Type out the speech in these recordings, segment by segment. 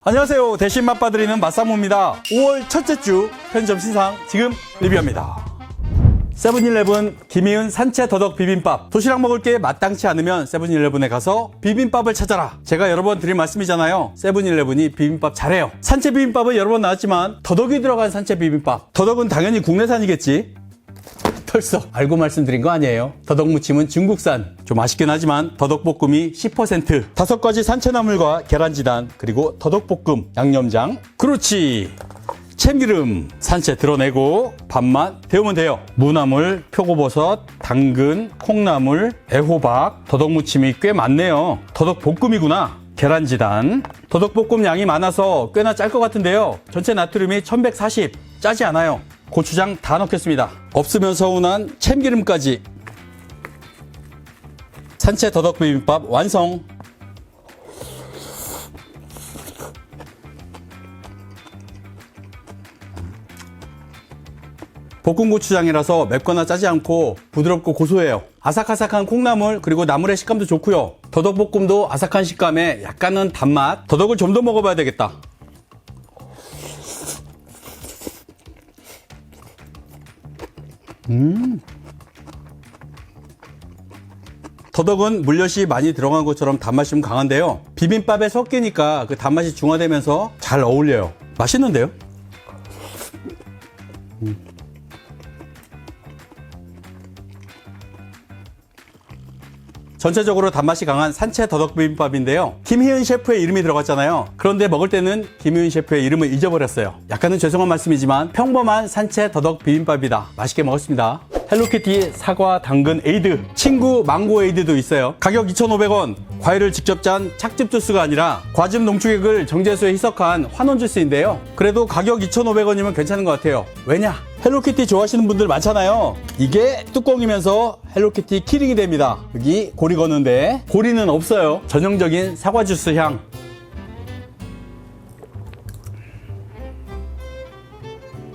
안녕하세요. 대신 맛봐드리는 맛사무입니다. 5월 첫째 주 편의점 신상 지금 리뷰합니다. 세븐일레븐 김희은 산채 더덕 비빔밥. 도시락 먹을 게 마땅치 않으면 세븐일레븐에 가서 비빔밥을 찾아라. 제가 여러 번 드린 말씀이잖아요. 세븐일레븐이 비빔밥 잘해요. 산채 비빔밥은 여러 번 나왔지만 더덕이 들어간 산채 비빔밥. 더덕은 당연히 국내산이겠지. 털썩 알고 말씀드린 거 아니에요. 더덕무침은 중국산. 좀 아쉽긴 하지만 더덕볶음이 10%, 5가지 산채나물과 계란지단, 그리고 더덕볶음, 양념장. 그렇지. 참기름 산채 드러내고 밥만 데우면 돼요. 무나물, 표고버섯, 당근, 콩나물, 애호박. 더덕무침이 꽤 많네요. 더덕볶음이구나. 계란지단. 더덕볶음 양이 많아서 꽤나 짤 것 같은데요. 전체 나트륨이 1140. 짜지 않아요. 고추장 다 넣겠습니다. 없으면 서운한 참기름까지. 산채 더덕 비빔밥 완성. 볶은 고추장이라서 맵거나 짜지 않고 부드럽고 고소해요. 아삭아삭한 콩나물 그리고 나물의 식감도 좋고요. 더덕볶음도 아삭한 식감에 약간은 단맛. 더덕을 좀 더 먹어봐야 되겠다. 더덕은 물엿이 많이 들어간 것처럼 단맛이 좀 강한데요. 비빔밥에 섞이니까 그 단맛이 중화되면서 잘 어울려요. 맛있는데요? 전체적으로 단맛이 강한 산채 더덕 비빔밥인데요. 김희은 셰프의 이름이 들어갔잖아요. 그런데 먹을 때는 김희은 셰프의 이름을 잊어버렸어요. 약간은 죄송한 말씀이지만 평범한 산채 더덕 비빔밥이다. 맛있게 먹었습니다. 헬로키티 사과 당근 에이드, 친구 망고 에이드도 있어요. 가격 2,500원. 과일을 직접 짠 착즙 주스가 아니라 과즙 농축액을 정제수에 희석한 환원 주스인데요. 그래도 가격 2,500원이면 괜찮은 것 같아요. 왜냐? 헬로키티 좋아하시는 분들 많잖아요. 이게 뚜껑이면서 헬로키티 키링이 됩니다. 여기 고리 거는데 고리는 없어요. 전형적인 사과 주스 향.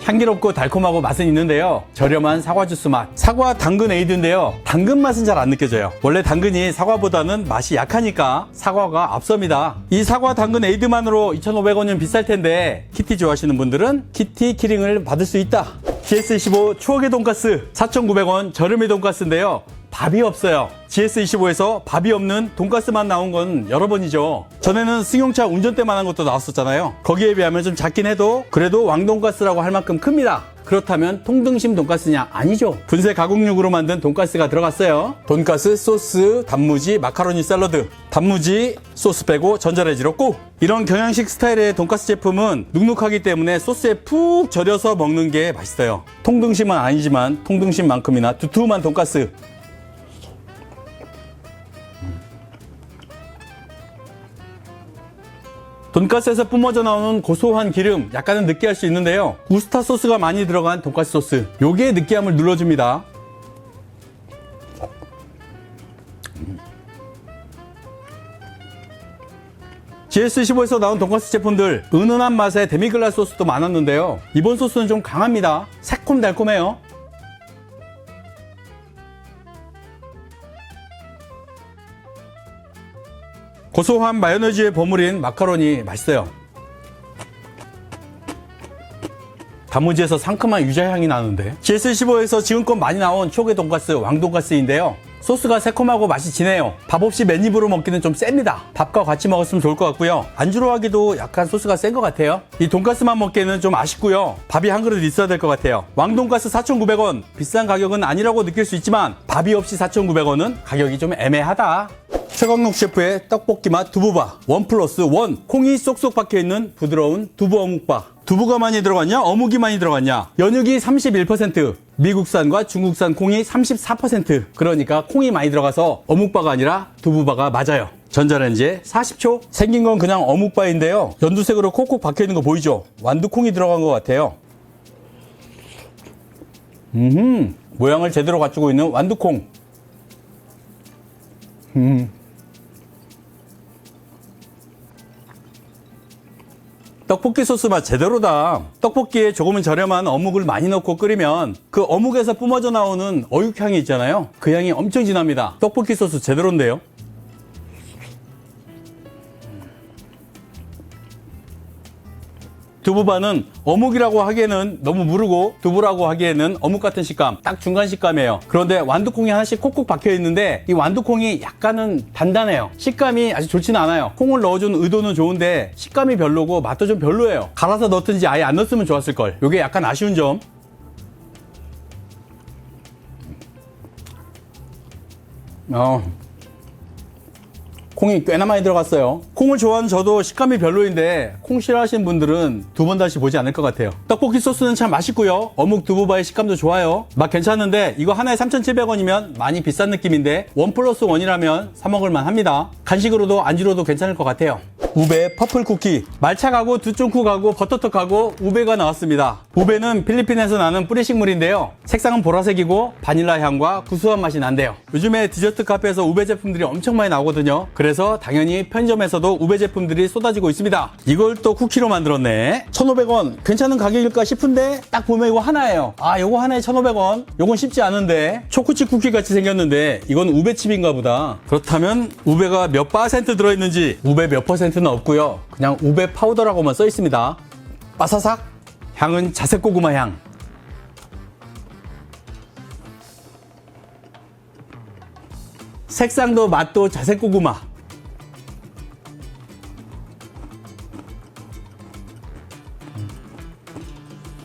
향기롭고 달콤하고 맛은 있는데요. 저렴한 사과 주스 맛. 사과 당근 에이드인데요. 당근 맛은 잘 안 느껴져요. 원래 당근이 사과보다는 맛이 약하니까 사과가 앞섭니다. 이 사과 당근 에이드만으로 2,500원이면 비쌀 텐데 키티 좋아하시는 분들은 키티 키링을 받을 수 있다. GS25 추억의 돈가스 4,900원 저렴의 돈가스인데요. 밥이 없어요. GS25에서 밥이 없는 돈가스만 나온 건 여러 번이죠. 전에는 승용차 운전대만한 것도 나왔었잖아요. 거기에 비하면 좀 작긴 해도 그래도 왕돈가스라고 할 만큼 큽니다. 그렇다면 통등심 돈가스냐? 아니죠. 분쇄 가공육으로 만든 돈가스가 들어갔어요. 돈가스, 소스, 단무지, 마카로니 샐러드. 단무지, 소스 빼고 전자레인지로 꾹! 이런 경양식 스타일의 돈가스 제품은 눅눅하기 때문에 소스에 푹 절여서 먹는 게 맛있어요. 통등심은 아니지만 통등심만큼이나 두툼한 돈가스. 돈가스에서 뿜어져 나오는 고소한 기름, 약간은 느끼할 수 있는데요. 우스타 소스가 많이 들어간 돈가스 소스, 요게 느끼함을 눌러줍니다. GS15에서 나온 돈가스 제품들, 은은한 맛의 데미글라스 소스도 많았는데요. 이번 소스는 좀 강합니다. 새콤달콤해요. 고소한 마요네즈에 버무린 마카로니 맛있어요. 단무지에서 상큼한 유자향이 나는데. GS15에서 지금껏 많이 나온 추억의 돈가스 왕돈가스인데요. 소스가 새콤하고 맛이 진해요. 밥 없이 맨입으로 먹기는 좀 셉니다. 밥과 같이 먹었으면 좋을 것 같고요. 안주로 하기도 약간 소스가 센 것 같아요. 이 돈가스만 먹기에는 좀 아쉽고요. 밥이 한 그릇 있어야 될 것 같아요. 왕돈가스 4,900원. 비싼 가격은 아니라고 느낄 수 있지만 밥이 없이 4,900원은 가격이 좀 애매하다. 최광록 셰프의 떡볶이 맛 두부밥 1+1. 콩이 쏙쏙 박혀있는 부드러운 두부 어묵밥. 두부가 많이 들어갔냐? 어묵이 많이 들어갔냐? 연육이 31%, 미국산과 중국산 콩이 34%. 그러니까 콩이 많이 들어가서 어묵바가 아니라 두부바가 맞아요. 전자레인지에 40초. 생긴 건 그냥 어묵바인데요. 연두색으로 콕콕 박혀있는 거 보이죠? 완두콩이 들어간 것 같아요. 모양을 제대로 갖추고 있는 완두콩. 떡볶이 소스 맛 제대로다. 떡볶이에 조금은 저렴한 어묵을 많이 넣고 끓이면 그 어묵에서 뿜어져 나오는 어육향이 있잖아요. 그 향이 엄청 진합니다. 떡볶이 소스 제대로인데요. 두부반은 어묵이라고 하기에는 너무 무르고 두부라고 하기에는 어묵 같은 식감, 딱 중간 식감이에요. 그런데 완두콩이 하나씩 콕콕 박혀 있는데 이 완두콩이 약간은 단단해요. 식감이 아주 좋지는 않아요. 콩을 넣어준 의도는 좋은데 식감이 별로고 맛도 좀 별로예요. 갈아서 넣든지 아예 안 넣었으면 좋았을걸. 이게 약간 아쉬운 점. 콩이 꽤나 많이 들어갔어요. 콩을 좋아하는 저도 식감이 별로인데 콩 싫어하시는 분들은 두 번 다시 보지 않을 것 같아요. 떡볶이 소스는 참 맛있고요. 어묵 두부바의 식감도 좋아요. 맛 괜찮은데 이거 하나에 3,700원이면 많이 비싼 느낌인데 1+1이라면 사 먹을만 합니다. 간식으로도 안주로도 괜찮을 것 같아요. 우베 퍼플 쿠키. 말차가고 두쫑쿠가고 버터떡하고 우베가 나왔습니다. 우베는 필리핀에서 나는 뿌리식물인데요. 색상은 보라색이고 바닐라 향과 구수한 맛이 난대요. 요즘에 디저트 카페에서 우베 제품들이 엄청 많이 나오거든요. 그래서 당연히 편의점에서도 우베 제품들이 쏟아지고 있습니다. 이걸 또 쿠키로 만들었네. 1,500원. 괜찮은 가격일까 싶은데 딱 보면 이거 하나예요. 요거 하나에 1,500원. 요건 쉽지 않은데 초코칩 쿠키 같이 생겼는데 이건 우베칩인가 보다. 그렇다면 우베가 몇 % 들어있는지 우베 몇 %는 없고요. 그냥 우베 파우더라고만 써 있습니다. 바사삭. 향은 자색 고구마 향. 색상도 맛도 자색 고구마.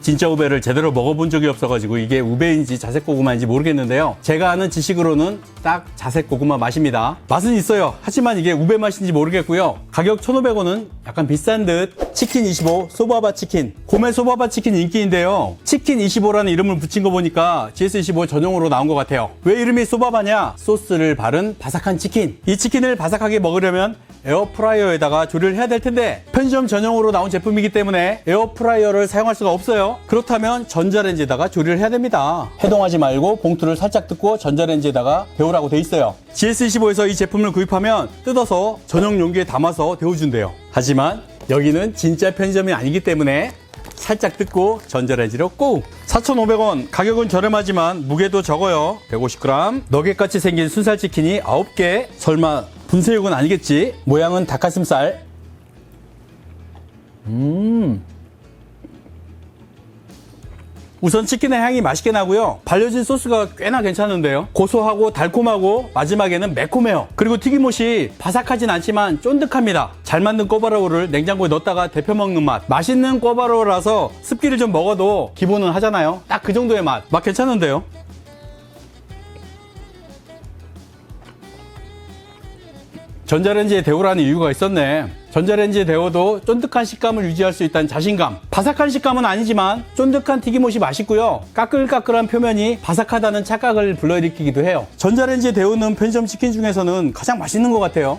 진짜 우베를 제대로 먹어본 적이 없어가지고 이게 우베인지 자색 고구마인지 모르겠는데요. 제가 아는 지식으로는 딱 자색 고구마 맛입니다. 맛은 있어요. 하지만 이게 우베 맛인지 모르겠고요. 가격 1,500원은 약간 비싼 듯. 치킨 25 소바바 치킨. 고메 소바바 치킨 인기인데요. 치킨 25라는 이름을 붙인 거 보니까 GS25 전용으로 나온 것 같아요. 왜 이름이 소바바냐? 소스를 바른 바삭한 치킨. 이 치킨을 바삭하게 먹으려면 에어프라이어에다가 조리를 해야 될 텐데 편의점 전용으로 나온 제품이기 때문에 에어프라이어를 사용할 수가 없어요. 그렇다면 전자레인지에다가 조리를 해야 됩니다. 해동하지 말고 봉투를 살짝 뜯고 전자레인지에다가 데우라고 돼 있어요. GS25에서 이 제품을 구입하면 뜯어서 전용 용기에 담아서 데워준대요. 하지만 여기는 진짜 편의점이 아니기 때문에 살짝 뜯고 전자레인지로 꼭. 4,500원. 가격은 저렴하지만 무게도 적어요. 150g. 너겟같이 생긴 순살치킨이 9개. 설마 분쇄육은 아니겠지? 모양은 닭가슴살. 우선 치킨의 향이 맛있게 나고요. 발려진 소스가 꽤나 괜찮은데요. 고소하고 달콤하고 마지막에는 매콤해요. 그리고 튀김옷이 바삭하진 않지만 쫀득합니다. 잘 만든 꿔바로우를 냉장고에 넣었다가 데펴 먹는 맛. 맛있는 꿔바로우라서 습기를 좀 먹어도 기본은 하잖아요. 딱 그 정도의 맛. 맛 괜찮은데요. 전자레인지에 데우라는 이유가 있었네. 전자레인지에 데워도 쫀득한 식감을 유지할 수 있다는 자신감. 바삭한 식감은 아니지만 쫀득한 튀김옷이 맛있고요. 까끌까끌한 표면이 바삭하다는 착각을 불러일으키기도 해요. 전자레인지에 데우는 편의점 치킨 중에서는 가장 맛있는 것 같아요.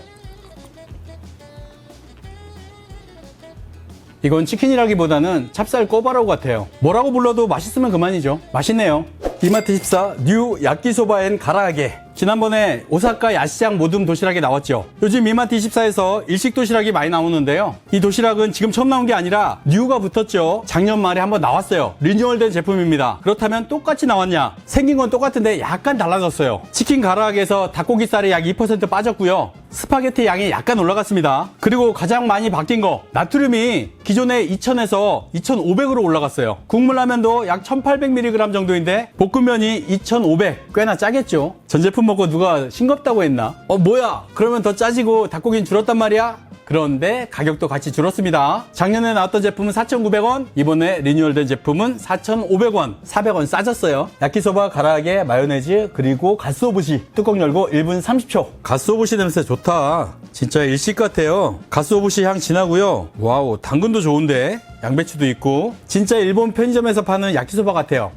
이건 치킨이라기보다는 찹쌀 꼬바로우 같아요. 뭐라고 불러도 맛있으면 그만이죠. 맛있네요. 이마트14 뉴 야끼소바 앤 가라아게. 지난번에 오사카 야시장 모듬 도시락이 나왔죠. 요즘 이마트24에서 일식 도시락이 많이 나오는데요. 이 도시락은 지금 처음 나온 게 아니라 뉴가 붙었죠. 작년 말에 한번 나왔어요. 리뉴얼된 제품입니다. 그렇다면 똑같이 나왔냐? 생긴 건 똑같은데 약간 달라졌어요. 치킨 가라아게에서 닭고기살이 약 2% 빠졌고요. 스파게티 양이 약간 올라갔습니다. 그리고 가장 많이 바뀐 거, 나트륨이 기존에 2000에서 2500으로 올라갔어요. 국물라면도 약 1800mg 정도인데 볶음면이 2500. 꽤나 짜겠죠. 전 제품 먹고 누가 싱겁다고 했나? 뭐야? 그러면 더 짜지고 닭고기는 줄었단 말이야? 그런데 가격도 같이 줄었습니다. 작년에 나왔던 제품은 4,900원, 이번에 리뉴얼된 제품은 4,500원, 400원 싸졌어요. 야끼소바, 가라아게, 마요네즈, 그리고 가스오부시. 뚜껑 열고 1분 30초. 가스오부시 냄새 좋다. 진짜 일식 같아요. 가스오부시 향 진하고요. 와우, 당근도 좋은데? 양배추도 있고. 진짜 일본 편의점에서 파는 야끼소바 같아요.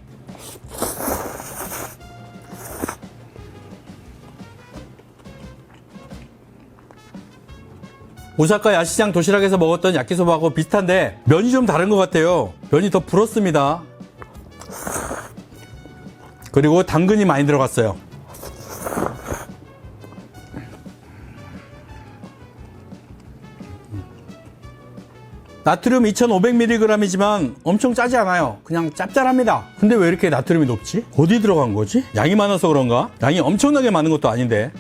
오사카 야시장 도시락에서 먹었던 야끼소바하고 비슷한데 면이 좀 다른 것 같아요. 면이 더 불었습니다. 그리고 당근이 많이 들어갔어요. 나트륨 2500mg이지만 엄청 짜지 않아요. 그냥 짭짤합니다. 근데 왜 이렇게 나트륨이 높지? 어디 들어간 거지? 양이 많아서 그런가? 양이 엄청나게 많은 것도 아닌데.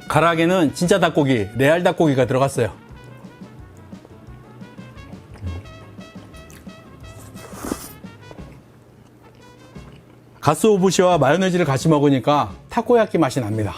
가라아게는 진짜 닭고기, 레알 닭고기가 들어갔어요. 가스오부시와 마요네즈를 같이 먹으니까 타코야끼 맛이 납니다.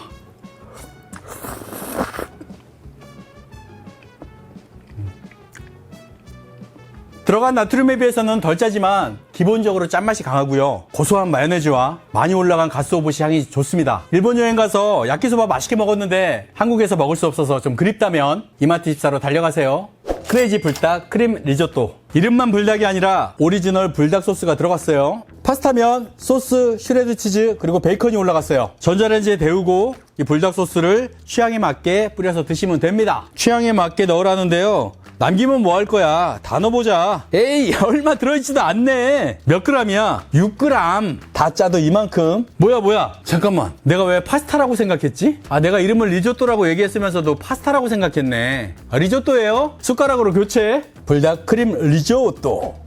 들어간 나트륨에 비해서는 덜 짜지만 기본적으로 짠맛이 강하고요. 고소한 마요네즈와 많이 올라간 가스오부시 향이 좋습니다. 일본 여행 가서 야끼소바 맛있게 먹었는데 한국에서 먹을 수 없어서 좀 그립다면 이마트24로 달려가세요. 크레이지 불닭 크림 리조또. 이름만 불닭이 아니라 오리지널 불닭 소스가 들어갔어요. 파스타면 소스, 슈레드 치즈, 그리고 베이컨이 올라갔어요. 전자레인지에 데우고 이 불닭 소스를 취향에 맞게 뿌려서 드시면 됩니다. 취향에 맞게 넣으라는데요. 남기면 뭐 할 거야? 다 넣어보자. 에이, 얼마 들어있지도 않네. 몇 그램이야? 6g. 다 짜도 이만큼. 뭐야. 잠깐만. 내가 왜 파스타라고 생각했지? 아, 내가 이름을 리조또라고 얘기했으면서도 파스타라고 생각했네. 아, 리조또예요? 숟가락으로 교체. 불닭 크림 리조또.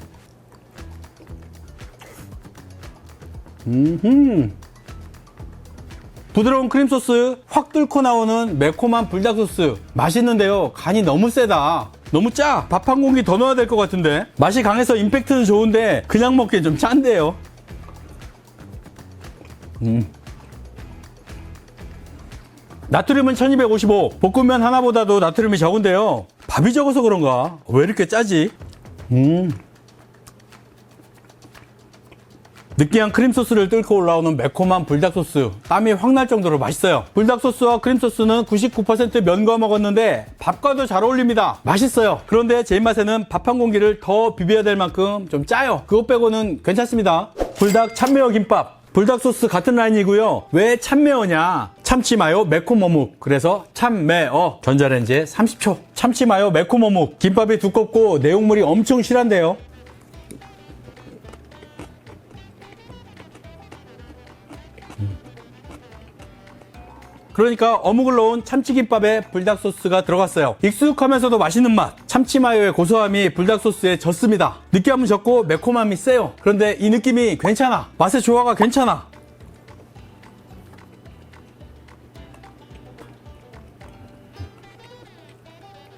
부드러운 크림 소스 확 뚫고 나오는 매콤한 불닭 소스 맛있는데요. 간이 너무 세다. 너무 짜. 밥 한 공기 더 넣어야 될 것 같은데. 맛이 강해서 임팩트는 좋은데 그냥 먹기엔 좀 짠데요. 나트륨은 1255. 볶음면 하나보다도 나트륨이 적은데요. 밥이 적어서 그런가? 왜 이렇게 짜지? 느끼한 크림 소스를 뚫고 올라오는 매콤한 불닭 소스. 땀이 확 날 정도로 맛있어요. 불닭 소스와 크림 소스는 99% 면과 먹었는데 밥과도 잘 어울립니다. 맛있어요. 그런데 제 입맛에는 밥 한 공기를 더 비벼야 될 만큼 좀 짜요. 그것 빼고는 괜찮습니다. 불닭 참매어 김밥. 불닭 소스 같은 라인이고요. 왜 참매어냐? 참치 마요 매콤 어묵. 그래서 참매어. 전자레인지에 30초. 참치 마요 매콤 어묵. 김밥이 두껍고 내용물이 엄청 실한데요. 그러니까 어묵을 넣은 참치김밥에 불닭 소스가 들어갔어요. 익숙하면서도 맛있는 맛. 참치 마요의 고소함이 불닭 소스에 졌습니다. 느끼함은 적고 매콤함이 세요. 그런데 이 느낌이 괜찮아. 맛의 조화가 괜찮아.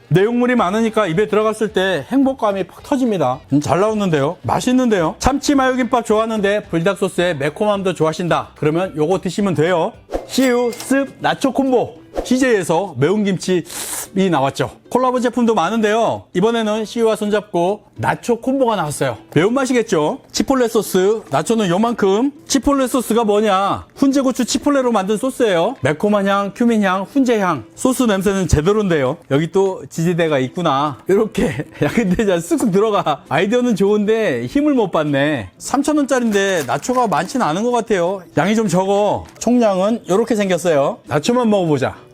내용물이 많으니까 입에 들어갔을 때 행복감이 팍 터집니다. 잘 나오는데요. 맛있는데요. 참치 마요김밥 좋아하는데 불닭 소스의 매콤함도 좋아하신다. 그러면 요거 드시면 돼요. CU 습 나초 콤보. CJ에서 매운 김치 이 나왔죠. 콜라보 제품도 많은데요. 이번에는 CU와 손잡고 나초 콤보가 나왔어요. 매운맛이겠죠. 치폴레 소스. 나초는 요만큼. 치폴레 소스가 뭐냐? 훈제고추 치폴레로 만든 소스예요. 매콤한 향, 큐민 향, 훈제 향. 소스 냄새는 제대로인데요. 여기 또 지지대가 있구나. 이렇게. 야, 근데 쓱쓱 들어가. 아이디어는 좋은데 힘을 못 받네. 3,000원짜리인데 나초가 많지는 않은 것 같아요. 양이 좀 적어. 총량은 이렇게 생겼어요. 나초만 먹어보자.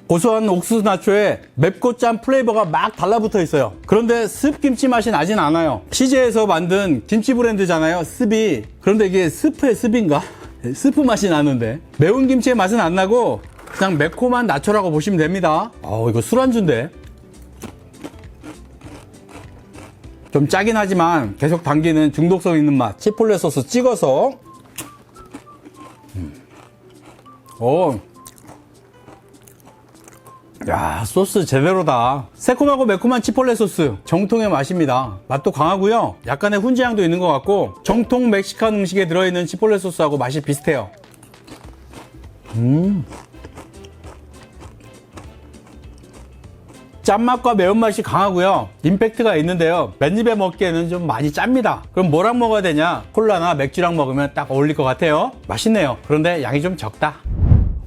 고소한 옥수수 나초에 맵고 짠 플레이버가 막 달라붙어 있어요. 그런데 습김치 맛이 나진 않아요. CJ에서 만든 김치 브랜드잖아요. 습이. 그런데 이게 스프의 습인가? 스프 맛이 나는데 매운 김치의 맛은 안 나고 그냥 매콤한 나초라고 보시면 됩니다. 이거 술안주인데. 좀 짜긴 하지만 계속 당기는 중독성 있는 맛. 치폴레 소스 찍어서 야, 소스 제대로다. 새콤하고 매콤한 치폴레 소스 정통의 맛입니다. 맛도 강하고요. 약간의 훈제향도 있는 것 같고 정통 멕시칸 음식에 들어있는 치폴레 소스하고 맛이 비슷해요. 짠맛과 매운맛이 강하고요. 임팩트가 있는데요. 맨입에 먹기에는 좀 많이 짭니다. 그럼 뭐랑 먹어야 되냐? 콜라나 맥주랑 먹으면 딱 어울릴 것 같아요. 맛있네요. 그런데 양이 좀 적다.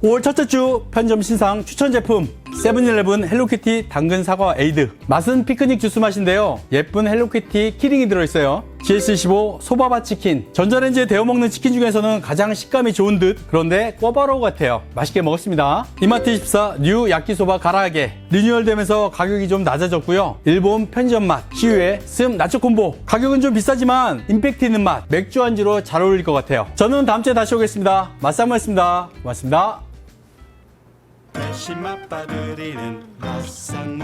5월 첫째 주 편의점 신상 추천 제품 세븐일레븐 헬로키티 당근 사과 에이드. 맛은 피크닉 주스 맛인데요. 예쁜 헬로키티 키링이 들어있어요. GS25 소바바 치킨. 전자레인지에 데워 먹는 치킨 중에서는 가장 식감이 좋은 듯. 그런데 꿔바로우 같아요. 맛있게 먹었습니다. 이마트24 뉴 야끼소바 가라아게. 리뉴얼되면서 가격이 좀 낮아졌고요. 일본 편의점 맛. 시우의 슴 나초 콤보. 가격은 좀 비싸지만 임팩트 있는 맛. 맥주 안주로 잘 어울릴 것 같아요. 저는 다음 주에 다시 오겠습니다. 맛상무였습니다. 고맙습니다. 다시 맛봐드리는 맛상무